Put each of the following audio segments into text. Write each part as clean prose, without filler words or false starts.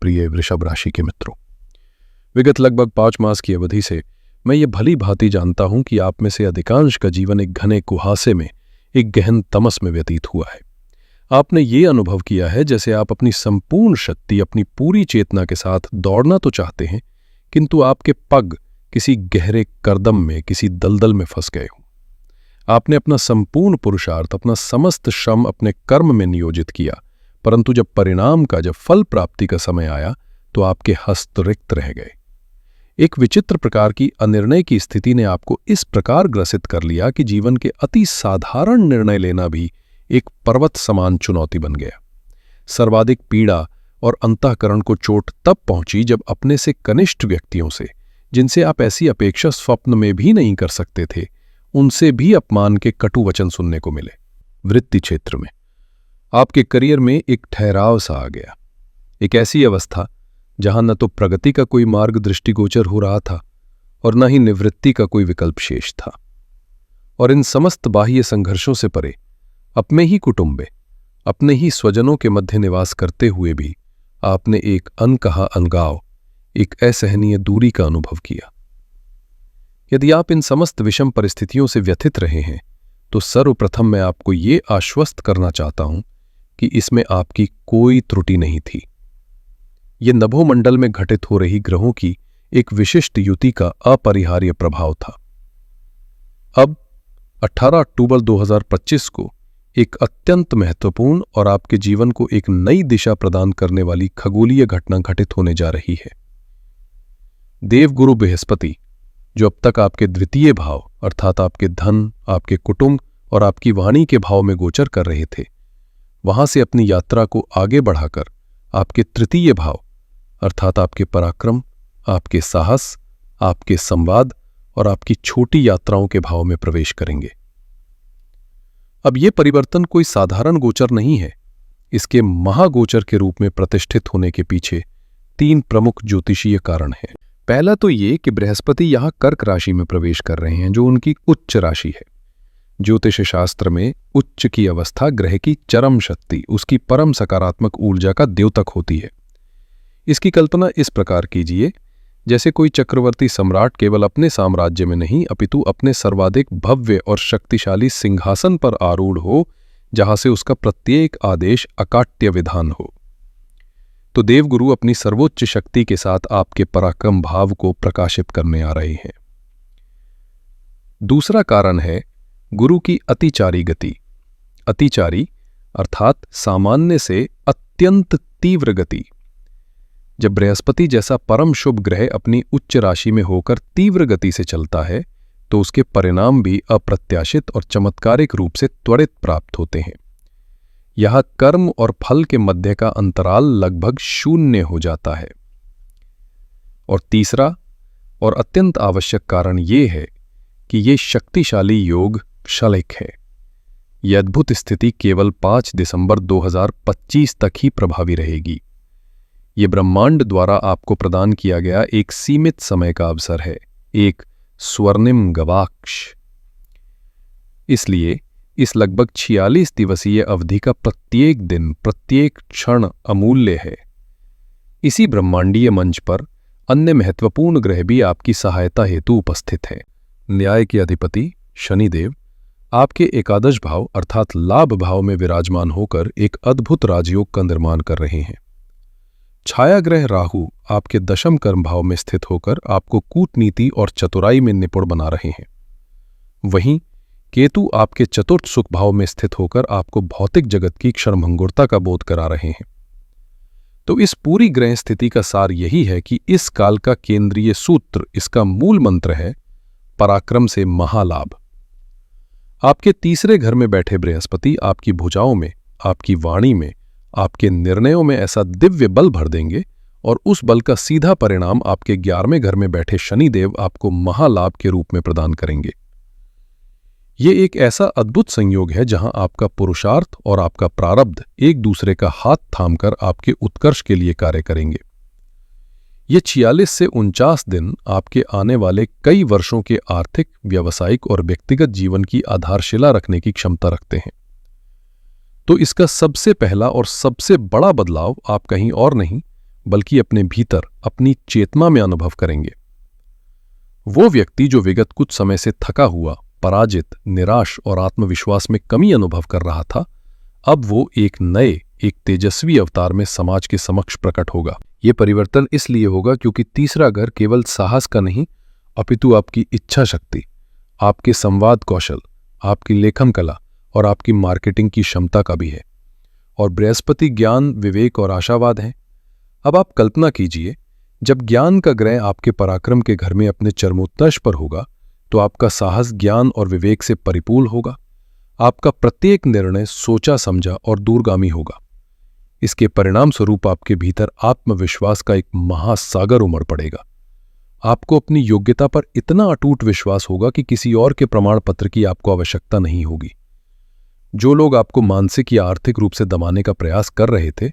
प्रिय वृषभ राशि के मित्रों, विगत लगभग 5 मास की अवधि से मैं ये भली भांति जानता हूं कि आप में से अधिकांश का जीवन एक घने कुहासे में, एक गहन तमस में व्यतीत हुआ है। आपने ये अनुभव किया है जैसे आप अपनी संपूर्ण शक्ति, अपनी पूरी चेतना के साथ दौड़ना तो चाहते हैं, किंतु आपके पग किसी गहरे करदम में, किसी दलदल में फंस गए हों। आपने अपना संपूर्ण पुरुषार्थ, अपना समस्त श्रम अपने कर्म में नियोजित किया, परंतु जब परिणाम का, जब फल प्राप्ति का समय आया तो आपके हस्त रिक्त रह गए। एक विचित्र प्रकार की अनिर्णय की स्थिति ने आपको इस प्रकार ग्रसित कर लिया कि जीवन के अति साधारण निर्णय लेना भी एक पर्वत समान चुनौती बन गया। सर्वाधिक पीड़ा और अंतःकरण को चोट तब पहुंची जब अपने से कनिष्ठ व्यक्तियों से, जिनसे आप ऐसी अपेक्षा स्वप्न में भी नहीं कर सकते थे, उनसे भी अपमान के कटु वचन सुनने को मिले। वृत्ति क्षेत्र में आपके करियर में एक ठहराव सा आ गया, एक ऐसी अवस्था जहां न तो प्रगति का कोई मार्ग दृष्टिगोचर हो रहा था और न ही निवृत्ति का कोई विकल्प शेष था। और इन समस्त बाह्य संघर्षों से परे, अपने ही कुटुंबे, अपने ही स्वजनों के मध्य निवास करते हुए भी आपने एक अनकहा अलगाव, एक असहनीय दूरी का अनुभव किया। यदि आप इन समस्त विषम परिस्थितियों से व्यथित रहे हैं तो सर्वप्रथम मैं आपको ये आश्वस्त करना चाहता हूं कि इसमें आपकी कोई त्रुटि नहीं थी। ये नभोमंडल में घटित हो रही ग्रहों की एक विशिष्ट युति का अपरिहार्य प्रभाव था। अब 18 अक्टूबर 2025 को एक अत्यंत महत्वपूर्ण और आपके जीवन को एक नई दिशा प्रदान करने वाली खगोलीय घटना घटित होने जा रही है। देवगुरु बृहस्पति, जो अब तक आपके द्वितीय भाव अर्थात आपके धन, आपके कुटुंब और आपकी वाणी के भाव में गोचर कर रहे थे, वहां से अपनी यात्रा को आगे बढ़ाकर आपके तृतीय भाव अर्थात आपके पराक्रम, आपके साहस, आपके संवाद और आपकी छोटी यात्राओं के भाव में प्रवेश करेंगे। अब ये परिवर्तन कोई साधारण गोचर नहीं है। इसके महागोचर के रूप में प्रतिष्ठित होने के पीछे 3 प्रमुख ज्योतिषीय कारण हैं। पहला तो ये कि बृहस्पति यहां कर्क राशि में प्रवेश कर रहे हैं, जो उनकी उच्च राशि है। ज्योतिष शास्त्र में उच्च की अवस्था ग्रह की चरम शक्ति, उसकी परम सकारात्मक ऊर्जा का द्योतक होती है। इसकी कल्पना इस प्रकार कीजिए जैसे कोई चक्रवर्ती सम्राट केवल अपने साम्राज्य में नहीं अपितु अपने सर्वाधिक भव्य और शक्तिशाली सिंहासन पर आरूढ़ हो, जहां से उसका प्रत्येक आदेश अकाट्य विधान हो। तो देवगुरु अपनी सर्वोच्च शक्ति के साथ आपके पराक्रम भाव को प्रकाशित करने आ रहे हैं। दूसरा कारण है गुरु की अतिचारी गति। अतिचारी अर्थात सामान्य से अत्यंत तीव्र गति। जब बृहस्पति जैसा परम शुभ ग्रह अपनी उच्च राशि में होकर तीव्र गति से चलता है तो उसके परिणाम भी अप्रत्याशित और चमत्कारिक रूप से त्वरित प्राप्त होते हैं। यह कर्म और फल के मध्य का अंतराल लगभग शून्य हो जाता है। और तीसरा और अत्यंत आवश्यक कारण ये है कि ये शक्तिशाली योग क्षणिक है। यह अद्भुत स्थिति केवल 5 दिसंबर 2025 तक ही प्रभावी रहेगी। ये ब्रह्मांड द्वारा आपको प्रदान किया गया एक सीमित समय का अवसर है, एक स्वर्णिम गवाक्ष। इसलिए इस लगभग 46 दिवसीय अवधि का प्रत्येक दिन, प्रत्येक क्षण अमूल्य है। इसी ब्रह्मांडीय मंच पर अन्य महत्वपूर्ण ग्रह भी आपकी सहायता हेतु उपस्थित हैं। न्याय के अधिपति शनिदेव आपके एकादश भाव अर्थात लाभ भाव में विराजमान होकर एक अद्भुत राजयोग का निर्माण कर रहे हैं। छाया ग्रह राहु आपके दशम कर्म भाव में स्थित होकर आपको कूटनीति और चतुराई में निपुण बना रहे हैं। वहीं केतु आपके चतुर्थ सुख भाव में स्थित होकर आपको भौतिक जगत की क्षणभंगुरता का बोध करा रहे हैं। तो इस पूरी ग्रह स्थिति का सार यही है कि इस काल का केंद्रीय सूत्र, इसका मूल मंत्र है पराक्रम से महालाभ। आपके तीसरे घर में बैठे बृहस्पति आपकी भुजाओं में, आपकी वाणी में, आपके निर्णयों में ऐसा दिव्य बल भर देंगे और उस बल का सीधा परिणाम आपके 11वें घर में बैठे शनिदेव आपको महालाभ के रूप में प्रदान करेंगे। ये एक ऐसा अद्भुत संयोग है जहां आपका पुरुषार्थ और आपका प्रारब्ध एक दूसरे का हाथ थामकर आपके उत्कर्ष के लिए कार्य करेंगे। ये 46 से 49 दिन आपके आने वाले कई वर्षों के आर्थिक, व्यावसायिक और व्यक्तिगत जीवन की आधारशिला रखने की क्षमता रखते हैं। तो इसका सबसे पहला और सबसे बड़ा बदलाव आप कहीं और नहीं बल्कि अपने भीतर, अपनी चेतना में अनुभव करेंगे। वो व्यक्ति जो विगत कुछ समय से थका हुआ, पराजित, निराश और आत्मविश्वास में कमी अनुभव कर रहा था, अब वो एक तेजस्वी अवतार में समाज के समक्ष प्रकट होगा। ये परिवर्तन इसलिए होगा क्योंकि तीसरा घर केवल साहस का नहीं, अपितु आपकी इच्छा शक्ति, आपके संवाद कौशल, आपकी लेखन कला और आपकी मार्केटिंग की क्षमता का भी है। और बृहस्पति ज्ञान, विवेक और आशावाद है। अब आप कल्पना कीजिए, जब ज्ञान का ग्रह आपके पराक्रम के घर में अपने चरमोत्कर्ष पर होगा, तो आपका साहस ज्ञान और विवेक से परिपूर्ण होगा। आपका प्रत्येक निर्णय सोचा समझा और दूरगामी होगा। इसके परिणाम स्वरूप आपके भीतर आत्मविश्वास का एक महासागर उमड़ पड़ेगा। आपको अपनी योग्यता पर इतना अटूट विश्वास होगा कि किसी और के प्रमाण पत्र की आपको आवश्यकता नहीं होगी। जो लोग आपको मानसिक या आर्थिक रूप से दबाने का प्रयास कर रहे थे,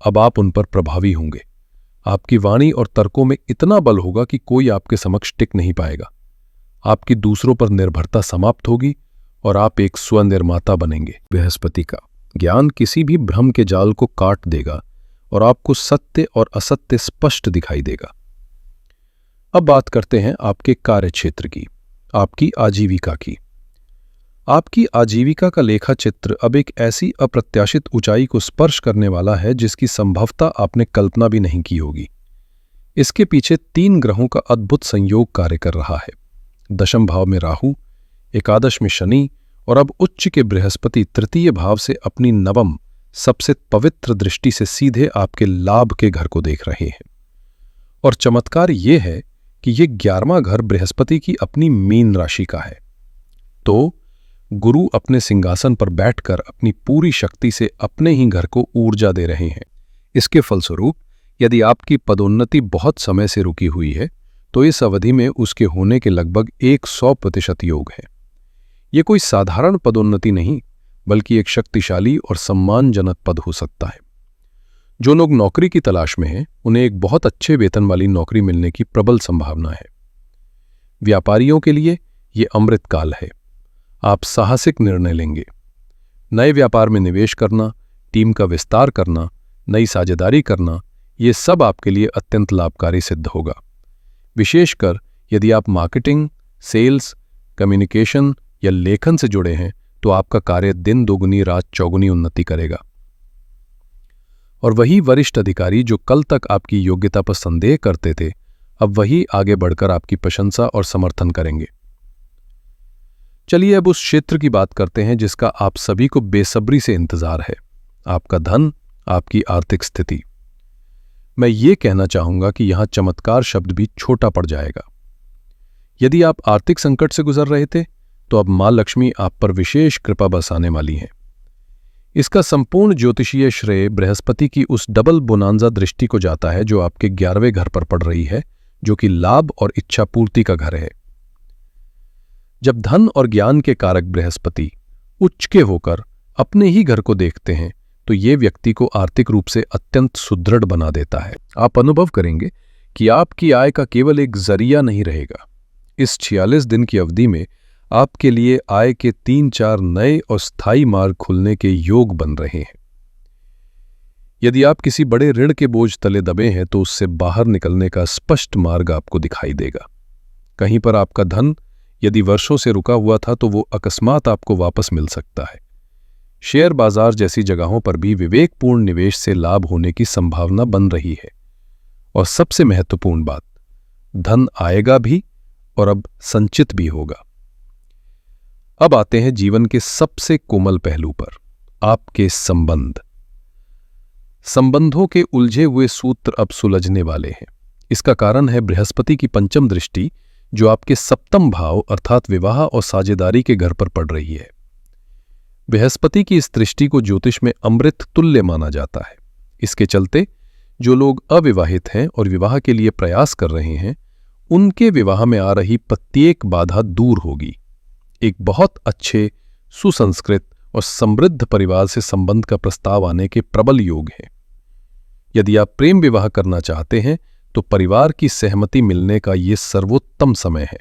अब आप उन पर प्रभावी होंगे। आपकी वाणी और तर्कों में इतना बल होगा कि कोई आपके समक्ष टिक नहीं पाएगा। आपकी दूसरों पर निर्भरता समाप्त होगी और आप एक स्वनिर्माता बनेंगे। बृहस्पति का ज्ञान किसी भी भ्रम के जाल को काट देगा और आपको सत्य और असत्य स्पष्ट दिखाई देगा। अब बात करते हैं आपके कार्यक्षेत्र की, आपकी आजीविका की। आपकी आजीविका का लेखा चित्र अब एक ऐसी अप्रत्याशित ऊंचाई को स्पर्श करने वाला है जिसकी संभवतः आपने कल्पना भी नहीं की होगी। इसके पीछे 3 ग्रहों का अद्भुत संयोग कार्य कर रहा है। दशम भाव में राहु, एकादश में शनि और अब उच्च के बृहस्पति तृतीय भाव से अपनी नवम, सबसे पवित्र दृष्टि से सीधे आपके लाभ के घर को देख रहे हैं। और चमत्कार ये है कि ये 11वां घर बृहस्पति की अपनी मीन राशि का है। तो गुरु अपने सिंहासन पर बैठकर अपनी पूरी शक्ति से अपने ही घर को ऊर्जा दे रहे हैं। इसके फलस्वरूप यदि आपकी पदोन्नति बहुत समय से रुकी हुई है, तो इस अवधि में उसके होने के लगभग 100% योग है। ये कोई साधारण पदोन्नति नहीं, बल्कि एक शक्तिशाली और सम्मानजनक पद हो सकता है। जो लोग नौकरी की तलाश में हैं, उन्हें एक बहुत अच्छे वेतन वाली नौकरी मिलने की प्रबल संभावना है। व्यापारियों के लिए ये अमृत काल है। आप साहसिक निर्णय लेंगे। नए व्यापार में निवेश करना, टीम का विस्तार करना, नई साझेदारी करना, ये सब आपके लिए अत्यंत लाभकारी सिद्ध होगा। विशेषकर यदि आप मार्केटिंग, सेल्स, कम्युनिकेशन या लेखन से जुड़े हैं, तो आपका कार्य दिन दोगुनी रात चौगुनी उन्नति करेगा। और वही वरिष्ठ अधिकारी जो कल तक आपकी योग्यता पर संदेह करते थे, अब वही आगे बढ़कर आपकी प्रशंसा और समर्थन करेंगे। चलिए अब उस क्षेत्र की बात करते हैं जिसका आप सभी को बेसब्री से इंतजार है, आपका धन, आपकी आर्थिक स्थिति। मैं ये कहना चाहूंगा कि यहां चमत्कार शब्द भी छोटा पड़ जाएगा। यदि आप आर्थिक संकट से गुजर रहे थे, तो अब मां लक्ष्मी आप पर विशेष कृपा बरसाने वाली हैं। इसका संपूर्ण ज्योतिषीय श्रेय बृहस्पति की उस डबल बोनांजा दृष्टि को जाता है जो आपके 11वें घर पर पड़ रही है, जो कि लाभ और इच्छा पूर्ति का घर है। जब धन और ज्ञान के कारक बृहस्पति उच्च के होकर अपने ही घर को देखते हैं, तो ये व्यक्ति को आर्थिक रूप से अत्यंत सुदृढ़ बना देता है। आप अनुभव करेंगे कि आपकी आय का केवल एक जरिया नहीं रहेगा। इस 46 दिन की अवधि में आपके लिए आय के 3-4 नए और स्थायी मार्ग खुलने के योग बन रहे हैं। यदि आप किसी बड़े ऋण के बोझ तले दबे हैं, तो उससे बाहर निकलने का स्पष्ट मार्ग आपको दिखाई देगा। कहीं पर आपका धन यदि वर्षों से रुका हुआ था, तो वो अकस्मात आपको वापस मिल सकता है। शेयर बाजार जैसी जगहों पर भी विवेकपूर्ण निवेश से लाभ होने की संभावना बन रही है। और सबसे महत्वपूर्ण बात, धन आएगा भी और अब संचित भी होगा। अब आते हैं जीवन के सबसे कोमल पहलू पर, आपके संबंध। संबंधों के उलझे हुए सूत्र अब सुलझने वाले हैं। इसका कारण है बृहस्पति की पंचम दृष्टि, जो आपके 7वें भाव अर्थात विवाह और साझेदारी के घर पर पड़ रही है। बृहस्पति की इस दृष्टि को ज्योतिष में अमृत तुल्य माना जाता है। इसके चलते जो लोग अविवाहित हैं और विवाह के लिए प्रयास कर रहे हैं, उनके विवाह में आ रही प्रत्येक बाधा दूर होगी। एक बहुत अच्छे, सुसंस्कृत और समृद्ध परिवार से संबंध का प्रस्ताव आने के प्रबल योग हैं। यदि आप प्रेम विवाह करना चाहते हैं, तो परिवार की सहमति मिलने का ये सर्वोत्तम समय है।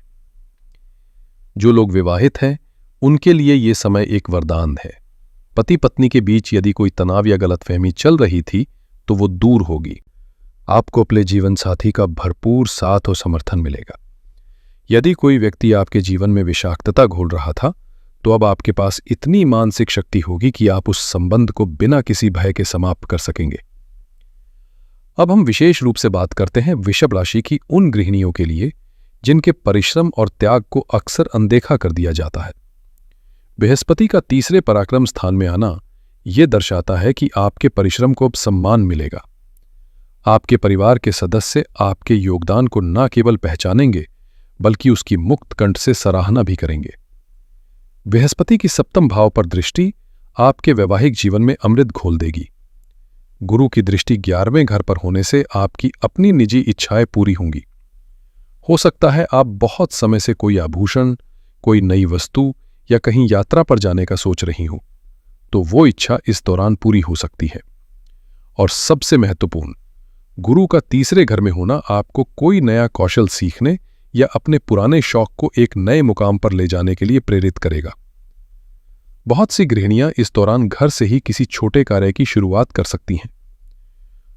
जो लोग विवाहित हैं, उनके लिए ये समय एक वरदान है। पति पत्नी के बीच यदि कोई तनाव या गलतफहमी चल रही थी, तो वो दूर होगी। आपको अपने जीवन साथी का भरपूर साथ और समर्थन मिलेगा। यदि कोई व्यक्ति आपके जीवन में विषाक्तता घोल रहा था, तो अब आपके पास इतनी मानसिक शक्ति होगी कि आप उस संबंध को बिना किसी भय के समाप्त कर सकेंगे। अब हम विशेष रूप से बात करते हैं वृषभ राशि की उन गृहिणियों के लिए जिनके परिश्रम और त्याग को अक्सर अनदेखा कर दिया जाता है। बृहस्पति का तीसरे पराक्रम स्थान में आना यह दर्शाता है कि आपके परिश्रम को अब सम्मान मिलेगा। आपके परिवार के सदस्य आपके योगदान को न केवल पहचानेंगे बल्कि उसकी मुक्त कंठ से सराहना भी करेंगे। बृहस्पति की सप्तम भाव पर दृष्टि आपके वैवाहिक जीवन में अमृत घोल देगी। गुरु की दृष्टि 11वें घर पर होने से आपकी अपनी निजी इच्छाएं पूरी होंगी। हो सकता है आप बहुत समय से कोई आभूषण, कोई नई वस्तु या कहीं यात्रा पर जाने का सोच रही हो, तो वो इच्छा इस दौरान पूरी हो सकती है। और सबसे महत्वपूर्ण, गुरु का तीसरे घर में होना आपको कोई नया कौशल सीखने या अपने पुराने शौक को एक नए मुकाम पर ले जाने के लिए प्रेरित करेगा। बहुत सी गृहिणियां इस दौरान घर से ही किसी छोटे कार्य की शुरुआत कर सकती हैं।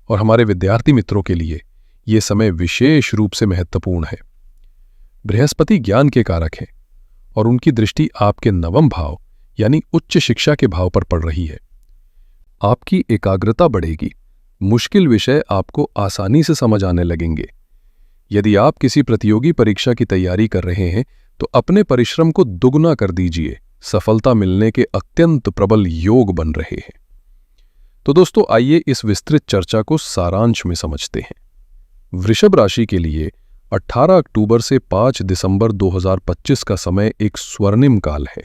और हमारे विद्यार्थी मित्रों के लिए यह समय विशेष रूप से महत्वपूर्ण है। बृहस्पति ज्ञान के कारक हैं और उनकी दृष्टि आपके 9वें भाव यानी उच्च शिक्षा के भाव पर पड़ रही है। आपकी एकाग्रता बढ़ेगी, मुश्किल विषय आपको आसानी से समझ आने लगेंगे। यदि आप किसी प्रतियोगी परीक्षा की तैयारी कर रहे हैं तो अपने परिश्रम को दुगना कर दीजिए, सफलता मिलने के अत्यंत प्रबल योग बन रहे हैं। तो दोस्तों, आइए इस विस्तृत चर्चा को सारांश में समझते हैं। वृषभ राशि के लिए 18 अक्टूबर से 5 दिसंबर 2025 का समय एक स्वर्णिम काल है।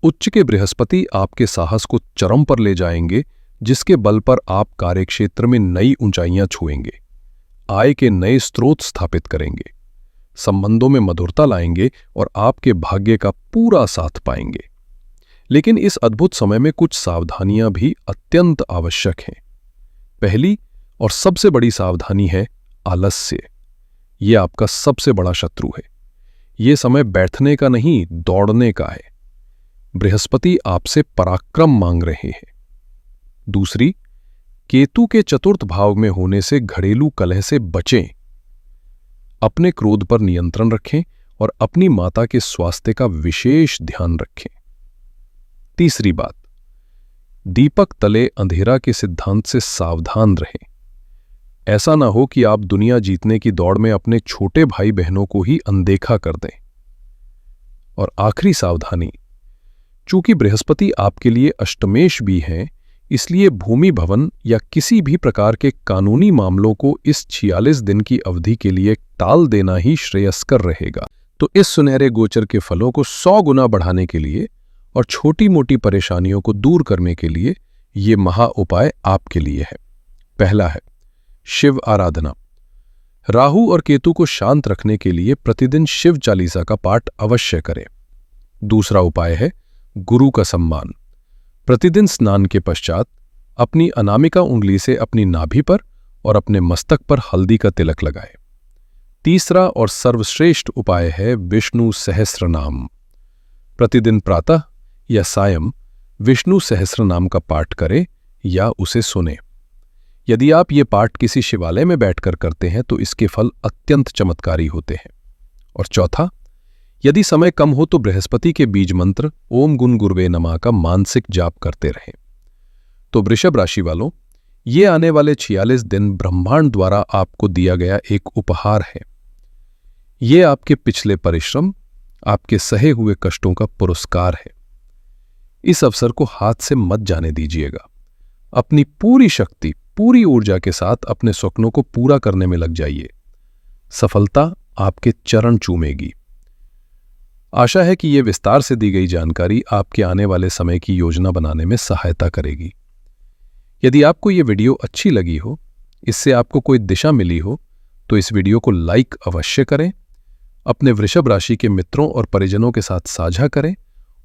उच्च के बृहस्पति आपके साहस को चरम पर ले जाएंगे, जिसके बल पर आप कार्यक्षेत्र में नई ऊंचाइयां छुएंगे, आय के नए स्रोत स्थापित करेंगे, संबंधों में मधुरता लाएंगे और आपके भाग्य का पूरा साथ पाएंगे। लेकिन इस अद्भुत समय में कुछ सावधानियां भी अत्यंत आवश्यक हैं। पहली और सबसे बड़ी सावधानी है आलस्य। यह आपका सबसे बड़ा शत्रु है। यह समय बैठने का नहीं, दौड़ने का है। बृहस्पति आपसे पराक्रम मांग रहे हैं। दूसरी, केतु के चतुर्थ भाव में होने से घरेलू कलह से बचें। अपने क्रोध पर नियंत्रण रखें और अपनी माता के स्वास्थ्य का विशेष ध्यान रखें। तीसरी बात, दीपक तले अंधेरा के सिद्धांत से सावधान रहें। ऐसा ना हो कि आप दुनिया जीतने की दौड़ में अपने छोटे भाई बहनों को ही अनदेखा कर दें। और आखिरी सावधानी, चूंकि बृहस्पति आपके लिए अष्टमेश भी हैं, इसलिए भूमि भवन या किसी भी प्रकार के कानूनी मामलों को इस 46 दिन की अवधि के लिए टाल देना ही श्रेयस्कर रहेगा। तो इस सुनहरे गोचर के फलों को 100 गुना बढ़ाने के लिए और छोटी मोटी परेशानियों को दूर करने के लिए ये महा उपाय आपके लिए है। पहला है शिव आराधना। राहु और केतु को शांत रखने के लिए प्रतिदिन शिव चालीसा का पाठ अवश्य करें। दूसरा उपाय है गुरु का सम्मान। प्रतिदिन स्नान के पश्चात अपनी अनामिका उंगली से अपनी नाभि पर और अपने मस्तक पर हल्दी का तिलक लगाएं। तीसरा और सर्वश्रेष्ठ उपाय है विष्णु सहस्र नाम। प्रतिदिन प्रातः या सायं विष्णु सहस्र नाम का पाठ करें या उसे सुनें। यदि आप ये पाठ किसी शिवालय में बैठकर करते हैं तो इसके फल अत्यंत चमत्कारी होते हैं। और चौथा, यदि समय कम हो तो बृहस्पति के बीज मंत्र ओम गुण गुरुवे नमः का मानसिक जाप करते रहें। तो वृषभ राशि वालों, ये आने वाले 46 दिन ब्रह्मांड द्वारा आपको दिया गया एक उपहार है। ये आपके पिछले परिश्रम, आपके सहे हुए कष्टों का पुरस्कार है। इस अवसर को हाथ से मत जाने दीजिएगा। अपनी पूरी शक्ति, पूरी ऊर्जा के साथ अपने स्वप्नों को पूरा करने में लग जाइए। सफलता आपके चरण चूमेगी। आशा है कि यह विस्तार से दी गई जानकारी आपके आने वाले समय की योजना बनाने में सहायता करेगी। यदि आपको यह वीडियो अच्छी लगी हो, इससे आपको कोई दिशा मिली हो, तो इस वीडियो को लाइक अवश्य करें, अपने वृषभ राशि के मित्रों और परिजनों के साथ साझा करें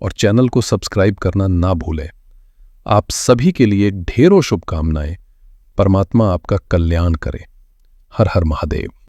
और चैनल को सब्सक्राइब करना ना भूलें। आप सभी के लिए ढेरों शुभकामनाएं। परमात्मा आपका कल्याण करे। हर हर महादेव।